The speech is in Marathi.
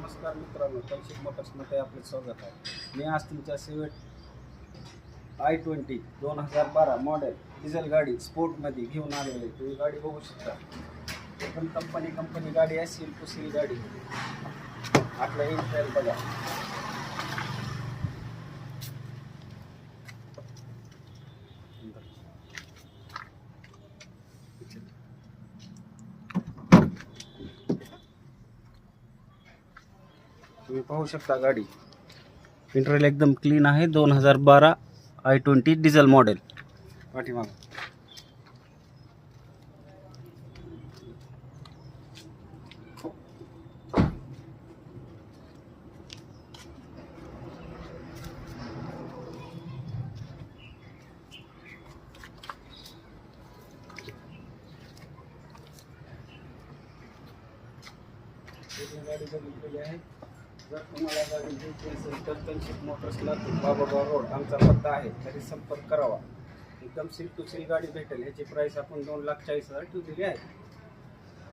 नमस्कार मित्रांनो, तनशिक मोटर्समध्ये आपले स्वागत आहे. मी आज तुमच्या सेवेत i20 2012 मॉडेल डिझेल गाडी स्पोर्टमध्ये घेऊन आलेलो आहे. तुम्ही गाडी बघू शकता. एकदम कंपनी गाडी आहे, सील टू सील गाडी. आपलं इंटेरियर बघा. तुम्ही पाहू शकता गाडी इंटेरियर एकदम क्लीन आहे. 2012 i20 डिझेल मॉडेल. पाठीमाग गाडी बघितलेली आहे. जर तुम्हाला गाडी घ्यायची असेल तर तनशिक मोटर्सला बाबागाव रोड आमचा पत्ता आहे, तरी संपर्क करावा. एकदम सील टू सील गाडी भेटेल. याची प्राईस आपण 2,40,000 ठेवलेली आहे.